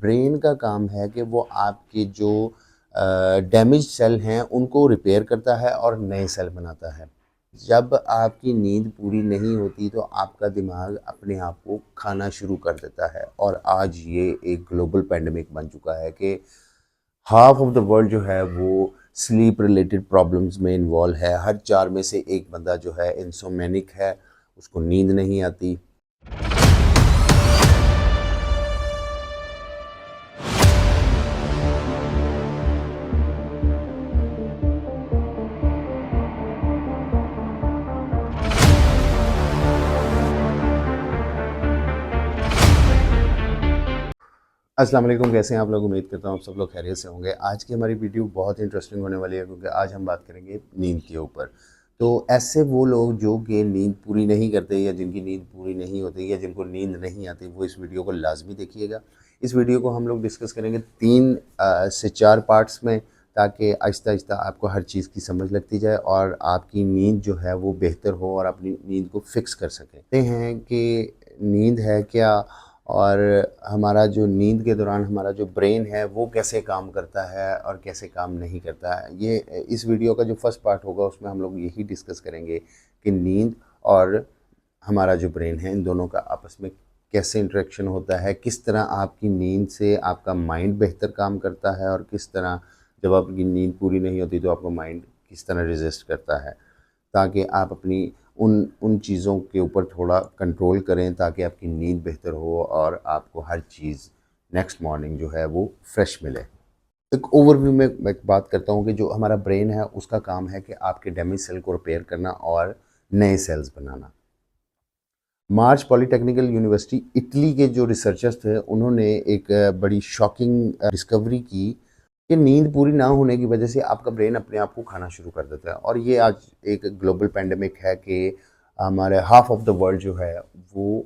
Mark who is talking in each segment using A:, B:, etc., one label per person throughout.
A: Brain का काम है कि वो आपके जो डैमेज सेल हैं उनको रिपेयर करता है और नए सेल बनाता है। जब आपकी नींद पूरी नहीं होती तो आपका दिमाग अपने आप को खाना शुरू कर देता है, और आज ये एक ग्लोबल पैंडेमिक बन चुका है कि हाफ ऑफ द वर्ल्ड जो है वो स्लीप रिलेटेड प्रॉब्लम्स में इन्वॉल्व है। हर 4 में से एक बंदा जो है इंसोमेनिक है, उसको नींद नहीं आती। अस्सलाम वालेकुम, कैसे हैं आप लोग? उम्मीद करता हूँ आप सब लोग खैरियत से होंगे। आज की हमारी वीडियो बहुत इंटरेस्टिंग होने वाली है, क्योंकि आज हम बात करेंगे नींद के ऊपर। तो ऐसे वो लोग जो कि नींद पूरी नहीं करते, या जिनकी नींद पूरी नहीं होती, या जिनको नींद नहीं आती, वो इस वीडियो को लाजमी देखिएगा। इस वीडियो को हम लोग डिस्कस करेंगे 3 से 4 पार्ट्स में, ताकि आहिस्ता आहिस्ता आपको हर चीज़ की समझ लगती जाए और आपकी नींद जो है वो बेहतर हो और अपनी नींद को फिक्स कर सकें। कहते हैं कि नींद है क्या, और हमारा जो नींद के दौरान हमारा जो ब्रेन है वो कैसे काम करता है और कैसे काम नहीं करता है। ये इस वीडियो का जो फर्स्ट पार्ट होगा उसमें हम लोग यही डिस्कस करेंगे कि नींद और हमारा जो ब्रेन है, इन दोनों का आपस में कैसे इंटरेक्शन होता है, किस तरह आपकी नींद से आपका माइंड बेहतर काम करता है, और किस तरह जब आपकी नींद पूरी नहीं होती तो आपका माइंड किस तरह रेजिस्ट करता है, ताकि आप अपनी उन उन चीज़ों के ऊपर थोड़ा कंट्रोल करें, ताकि आपकी नींद बेहतर हो और आपको हर चीज़ नेक्स्ट मॉर्निंग जो है वो फ्रेश मिले। एक ओवरव्यू में मैं बात करता हूँ कि जो हमारा ब्रेन है उसका काम है कि आपके डैमेज सेल को रिपेयर करना और नए सेल्स बनाना। मार्च पॉलीटेक्निकल यूनिवर्सिटी इटली के जो रिसर्चर्स थे, उन्होंने एक बड़ी शॉकिंग डिस्कवरी की कि नींद पूरी ना होने की वजह से आपका ब्रेन अपने आप को खाना शुरू कर देता है। और ये आज एक ग्लोबल पैंडेमिक है कि हमारे हाफ ऑफ द वर्ल्ड जो है वो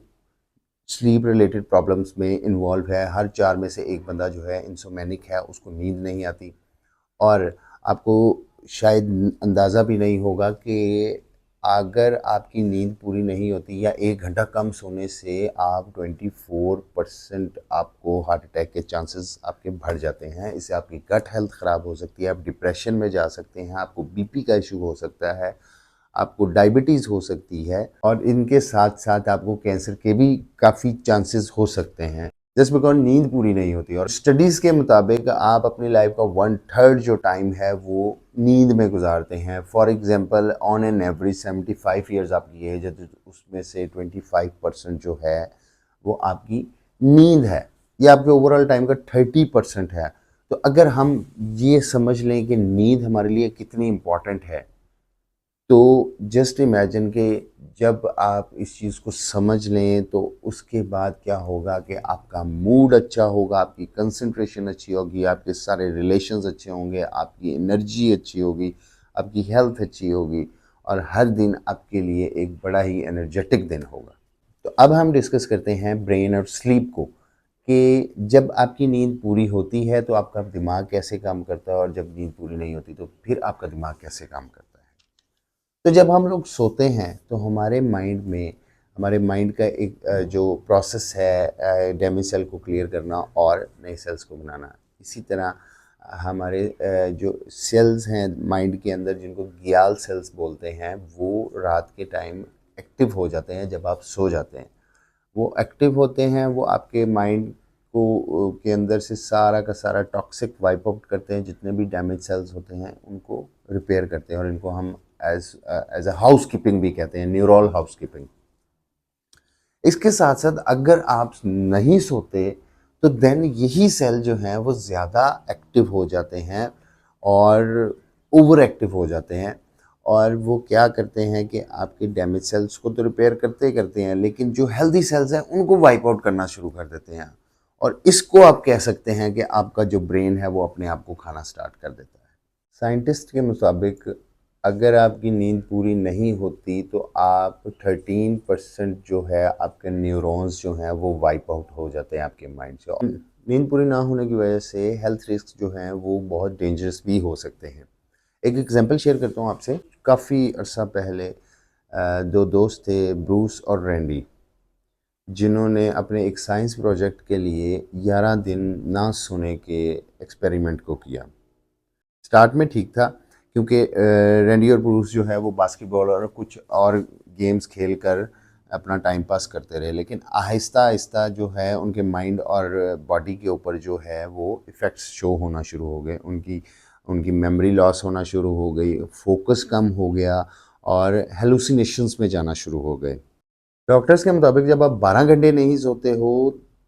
A: स्लीप रिलेटेड प्रॉब्लम्स में इन्वॉल्व है। हर 4 में से एक बंदा जो है इंसोमेनिक है, उसको नींद नहीं आती। और आपको शायद अंदाज़ा भी नहीं होगा कि अगर आपकी नींद पूरी नहीं होती या 1 घंटा कम सोने से आप 24% आपको हार्ट अटैक के चांसेस आपके बढ़ जाते हैं। इससे आपकी गट हेल्थ ख़राब हो सकती है, आप डिप्रेशन में जा सकते हैं, आपको बीपी का इशू हो सकता है, आपको डायबिटीज़ हो सकती है, और इनके साथ साथ आपको कैंसर के भी काफ़ी चांसेस हो सकते हैं, जस्ट बिकॉज नींद पूरी नहीं होती। और स्टडीज़ के मुताबिक आप अपनी लाइफ का 1/3 जो टाइम है वो नींद में गुजारते हैं। For example, on an average 75 years आपकी एज है, तो उसमें से 25% जो है वो आपकी नींद है। ये आपके ओवरऑल टाइम का 30% है। तो अगर हम ये समझ लें कि नींद हमारे लिए कितनी इम्पॉर्टेंट है, तो जस्ट इमेजिन कि जब आप इस चीज़ को समझ लें तो उसके बाद क्या होगा कि आपका मूड अच्छा होगा, आपकी कंसंट्रेशन अच्छी होगी, आपके सारे रिलेशंस अच्छे होंगे, आपकी एनर्जी अच्छी होगी, आपकी हेल्थ अच्छी होगी, और हर दिन आपके लिए एक बड़ा ही एनर्जेटिक दिन होगा। तो अब हम डिस्कस करते हैं ब्रेन और स्लीप को, कि जब आपकी नींद पूरी होती है तो आपका दिमाग कैसे काम करता है, और जब नींद पूरी नहीं होती तो फिर आपका दिमाग कैसे काम करता है। तो जब हम लोग सोते हैं तो हमारे माइंड का एक जो प्रोसेस है डैमेज सेल को क्लियर करना और नए सेल्स को बनाना। इसी तरह हमारे जो सेल्स हैं माइंड के अंदर, जिनको ग्लियल सेल्स बोलते हैं, वो रात के टाइम एक्टिव हो जाते हैं जब आप सो जाते हैं। वो एक्टिव होते हैं, वो आपके माइंड को के अंदर से सारा का सारा टॉक्सिक वाइप आउट करते हैं। जितने भी डैमेज सेल्स होते हैं उनको रिपेयर करते हैं, और इनको हम एज अ हाउस कीपिंग भी कहते हैं, न्यूरल हाउस कीपिंग। इसके साथ साथ अगर आप नहीं सोते तो देन यही सेल जो हैं वो ज़्यादा एक्टिव हो जाते हैं और ओवर एक्टिव हो जाते हैं, और वो क्या करते हैं कि आपके डैमेज सेल्स को तो रिपेयर करते ही करते हैं, लेकिन जो हेल्दी सेल्स हैं उनको वाइप आउट करना शुरू कर देते हैं। और इसको आप कह सकते हैं कि आपका जो ब्रेन है वो अपने आप को खाना स्टार्ट कर देता है। साइंटिस्ट के मुताबिक अगर आपकी नींद पूरी नहीं होती तो आप 13% जो है आपके न्यूरॉन्स जो हैं वो वाइप आउट हो जाते हैं आपके माइंड से। और नींद पूरी ना होने की वजह से हेल्थ रिस्क जो हैं वो बहुत डेंजरस भी हो सकते हैं। एक एग्जांपल शेयर करता हूँ आपसे। काफ़ी अर्सा पहले 2 दोस्त थे, ब्रूस और रैंडी। जिन्होंने अपने एक साइंस प्रोजेक्ट के लिए 11 दिन ना सोने के एक्सपेरिमेंट को किया। स्टार्ट में ठीक था क्योंकि रैंडी और ब्रूस जो है वो बास्केटबॉल और कुछ और गेम्स खेल कर अपना टाइम पास करते रहे, लेकिन आहिस्ता आहिस्ता जो है उनके माइंड और बॉडी के ऊपर जो है वो इफ़ेक्ट्स शो होना शुरू हो गए। उनकी उनकी मेमोरी लॉस होना शुरू हो गई, फोकस कम हो गया और हेलुसिनेशंस में जाना शुरू हो गए। डॉक्टर्स के मुताबिक जब आप 12 घंटे नहीं सोते हो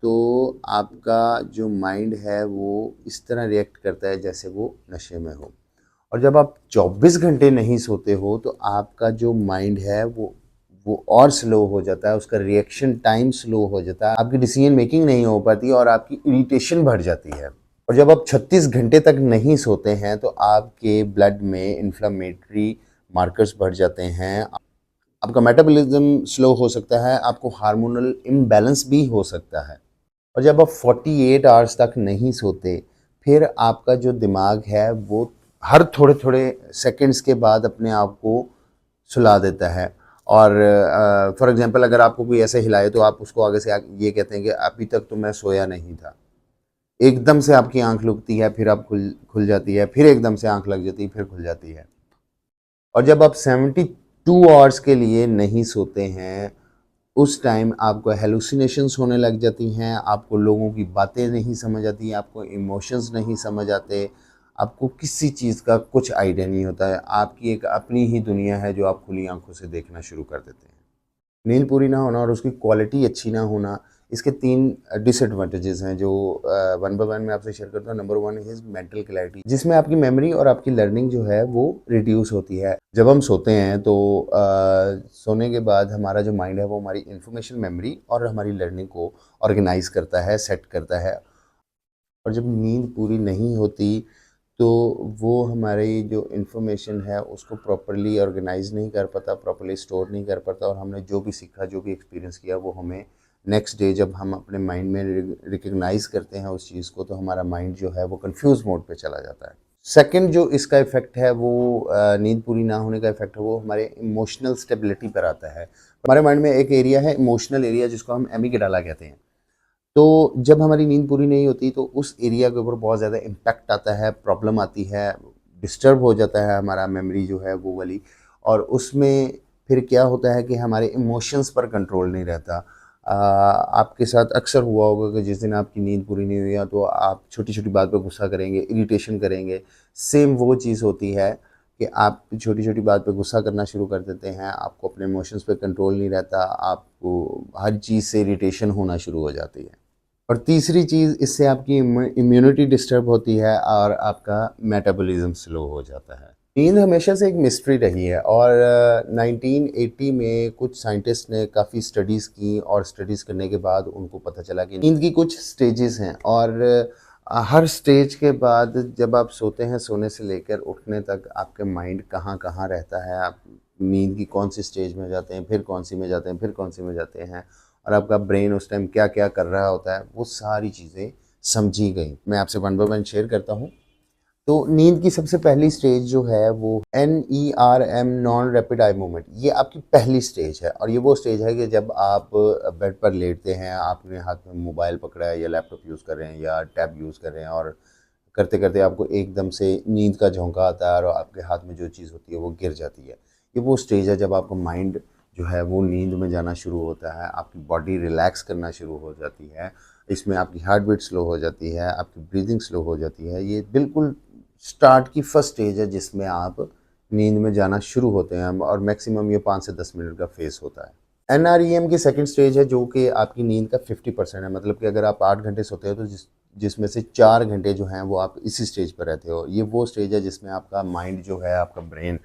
A: तो आपका जो माइंड है वो इस तरह रिएक्ट करता है जैसे वो नशे में हो। और जब आप 24 घंटे नहीं सोते हो तो आपका जो माइंड है वो और स्लो हो जाता है, उसका रिएक्शन टाइम स्लो हो जाता है, आपकी डिसीजन मेकिंग नहीं हो पाती और आपकी इरिटेशन बढ़ जाती है। और जब आप 36 घंटे तक नहीं सोते हैं तो आपके ब्लड में इन्फ्लेमेटरी मार्कर्स बढ़ जाते हैं, आपका मेटाबॉलिज्म स्लो हो सकता है, आपको हार्मोनल इम्बैलेंस भी हो सकता है। और जब आप 48 आवर्स तक नहीं सोते, फिर आपका जो दिमाग है वो हर थोड़े थोड़े सेकंड्स के बाद अपने आप को सुला देता है। और फॉर एग्जांपल अगर आपको कोई ऐसे हिलाए तो आप उसको आगे से ये कहते हैं कि अभी तक तो मैं सोया नहीं था। एकदम से आपकी आंख लगती है, फिर आप खुल खुल जाती है, फिर एकदम से आंख लग जाती है, फिर खुल जाती है। और जब आप 72 आवर्स के लिए नहीं सोते हैं, उस टाइम आपको हेलुसिनेशंस होने लग जाती हैं, आपको लोगों की बातें नहीं समझ आती, आपको इमोशंस नहीं समझ आते, आपको किसी चीज़ का कुछ आइडिया नहीं होता है। आपकी एक अपनी ही दुनिया है जो आप खुली आंखों से देखना शुरू कर देते हैं। नींद पूरी ना होना और उसकी क्वालिटी अच्छी ना होना, इसके 3 डिसएडवांटेजेस हैं जो वन बाय वन मैं आपसे शेयर करता हूँ। नंबर 1 इज़ मेंटल क्लैरिटी, जिसमें आपकी मेमोरी और आपकी लर्निंग जो है वो रिड्यूस होती है। जब हम सोते हैं तो सोने के बाद हमारा जो माइंड है वो हमारी इन्फॉर्मेशन मेमोरी और हमारी लर्निंग को ऑर्गेनाइज़ करता है, सेट करता है। और जब नींद पूरी नहीं होती तो वो हमारी जो इन्फॉर्मेशन है उसको प्रॉपर्ली ऑर्गेनाइज नहीं कर पाता, प्रॉपर्ली स्टोर नहीं कर पाता, और हमने जो भी सीखा, जो भी एक्सपीरियंस किया, वो हमें नेक्स्ट डे जब हम अपने माइंड में रिकग्नाइज करते हैं उस चीज़ को, तो हमारा माइंड जो है वो कंफ्यूज मोड पे चला जाता है। सेकंड जो इसका इफ़ेक्ट है वो नींद पूरी ना होने का इफ़ेक्ट है वो हमारे इमोशनल स्टेबिलिटी पर आता है। हमारे माइंड में एक एरिया है इमोशनल एरिया, जिसको हम एमिगडाला कहते हैं। तो जब हमारी नींद पूरी नहीं होती तो उस एरिया के ऊपर बहुत ज़्यादा इम्पैक्ट आता है, प्रॉब्लम आती है, डिस्टर्ब हो जाता है हमारा मेमोरी जो है वो वाली। और उसमें फिर क्या होता है कि हमारे इमोशंस पर कंट्रोल नहीं रहता। आपके साथ अक्सर हुआ होगा कि जिस दिन आपकी नींद पूरी नहीं हुई है तो आप छोटी-छोटी बात पे गुस्सा करेंगे, इरिटेशन करेंगे। सेम वो चीज़ होती है कि आप छोटी-छोटी बात पे गुस्सा करना शुरू कर देते हैं, आपको अपने इमोशंस पे कंट्रोल नहीं रहता, आपको हर चीज़ से इरिटेशन होना शुरू हो जाती है। और तीसरी चीज़, इससे आपकी इम्यूनिटी डिस्टर्ब होती है और आपका मेटाबॉलिज्म स्लो हो जाता है। नींद हमेशा से एक मिस्ट्री रही है और 1980 में कुछ साइंटिस्ट ने काफ़ी स्टडीज़ की और स्टडीज़ करने के बाद उनको पता चला कि नींद की कुछ स्टेजेस हैं और हर स्टेज के बाद जब आप सोते हैं, सोने से लेकर उठने तक आपके माइंड कहाँ कहाँ रहता है, आप नींद की कौन सी स्टेज में जाते हैं, फिर कौन सी में जाते हैं, फिर कौन सी में जाते हैं, और आपका ब्रेन उस टाइम क्या क्या कर रहा होता है, वो सारी चीज़ें समझी गई। मैं आपसे वन बाय वन शेयर करता हूँ। तो नींद की सबसे पहली स्टेज जो है वो NERM, non rapid eye movement, ये आपकी पहली स्टेज है। और ये वो स्टेज है कि जब आप बेड पर लेटते हैं, आपने हाथ में मोबाइल पकड़ा है या लैपटॉप यूज़ कर रहे हैं या टैब यूज़ कर रहे हैं, और करते करते आपको एकदम से नींद का झोंका आता है और आपके हाथ में जो चीज़ होती है वो गिर जाती है। ये वो स्टेज है जब आपका माइंड जो है वो नींद में जाना शुरू होता है, आपकी बॉडी रिलैक्स करना शुरू हो जाती है। इसमें आपकी हार्ट बीट स्लो हो जाती है, आपकी ब्रीदिंग स्लो हो जाती है। ये बिल्कुल स्टार्ट की फर्स्ट स्टेज है जिसमें आप नींद में जाना शुरू होते हैं, और मैक्सिमम ये 5 से 10 मिनट का फेज़ होता है। NREM की सेकंड स्टेज है जो कि आपकी नींद का 50% है, मतलब कि अगर आप 8 घंटे सोते हो तो जिसमें से 4 घंटे जो हैं वो आप इसी स्टेज पर रहते हो। ये वो स्टेज है जिसमें आपका माइंड जो है, आपका ब्रेन,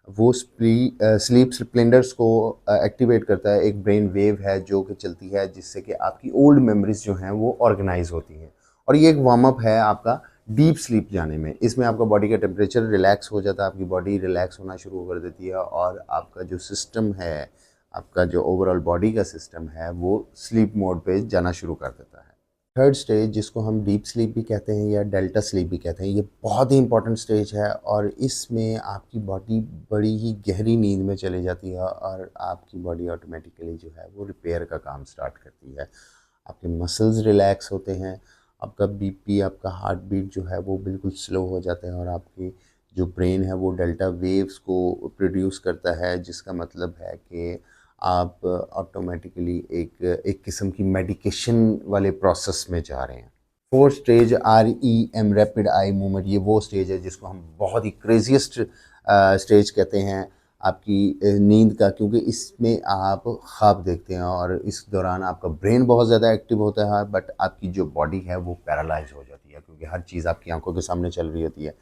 A: वो स्लीप स्प्लेंडर्स को एक्टिवेट करता है। एक ब्रेन वेव है जो कि चलती है जिससे कि आपकी ओल्ड मेमोरीज जो हैं वो ऑर्गेनाइज होती हैं। और ये एक वार्म अप है आपका डीप स्लीप जाने में। इसमें आपका बॉडी का टेम्परेचर रिलैक्स हो जाता है, आपकी बॉडी रिलैक्स होना शुरू कर देती है और आपका जो सिस्टम है, आपका जो ओवरऑल बॉडी का सिस्टम है वो स्लीप मोड पे जाना शुरू कर देता है। थर्ड स्टेज जिसको हम डीप स्लीप भी कहते हैं या डेल्टा स्लीप भी कहते हैं, ये बहुत ही इंपॉर्टेंट स्टेज है और इसमें आपकी बॉडी बड़ी ही गहरी नींद में चली जाती है और आपकी बॉडी ऑटोमेटिकली जो है वो रिपेयर का काम स्टार्ट करती है। आपके मसल्स रिलैक्स होते हैं, आपका बीपी, आपका हार्ट बीट जो है वो बिल्कुल स्लो हो जाते हैं और आपकी जो ब्रेन है वो डेल्टा वेव्स को प्रोड्यूस करता है, जिसका मतलब है कि आप ऑटोमेटिकली एक एक किस्म की मेडिकेशन वाले प्रोसेस में जा रहे हैं। Fourth stage REM rapid eye movement, ये वो स्टेज है जिसको हम बहुत ही क्रेजीस्ट स्टेज कहते हैं आपकी नींद का, क्योंकि इसमें आप ख्वाब देखते हैं और इस दौरान आपका ब्रेन बहुत ज़्यादा एक्टिव होता है, बट आपकी जो बॉडी है वो पैरालाइज हो जाती है क्योंकि हर चीज़ आपकी आंखों के सामने चल रही होती है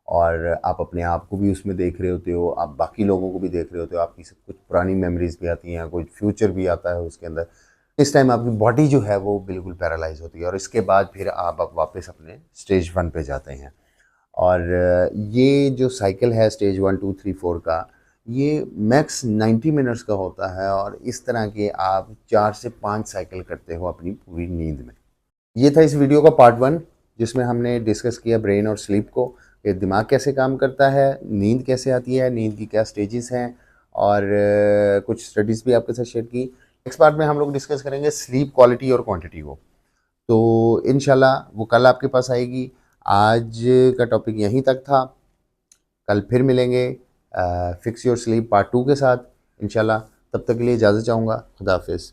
A: और आप अपने आप को भी उसमें देख रहे होते हो, आप बाकी लोगों को भी देख रहे होते हो, आपकी सब कुछ पुरानी मेमोरीज भी आती हैं, कुछ फ्यूचर भी आता है उसके अंदर। इस टाइम आपकी बॉडी जो है वो बिल्कुल पैरालाइज होती है और इसके बाद फिर आप वापस अपने स्टेज 1 पे जाते हैं। और ये जो साइकिल है स्टेज 1 2 3 4 का, ये मैक्स 90 मिनट्स का होता है और इस तरह के आप 4 से 5 साइकिल करते हो अपनी पूरी नींद में। ये था इस वीडियो का पार्ट 1, जिसमें हमने डिस्कस किया ब्रेन और स्लीप को, कि दिमाग कैसे काम करता है, नींद कैसे आती है, नींद की क्या स्टेजेस हैं और कुछ स्टडीज़ भी आपके साथ शेयर की। नेक्स्ट पार्ट में हम लोग डिस्कस करेंगे स्लीप क्वालिटी और क्वांटिटी को। तो इंशाल्लाह वो कल आपके पास आएगी। आज का टॉपिक यहीं तक था, कल फिर मिलेंगे फिक्स योर स्लीप पार्ट 2 के साथ इंशाल्लाह। तब तक के लिए इजाज़त चाहूँगा। खुदा हाफिज़।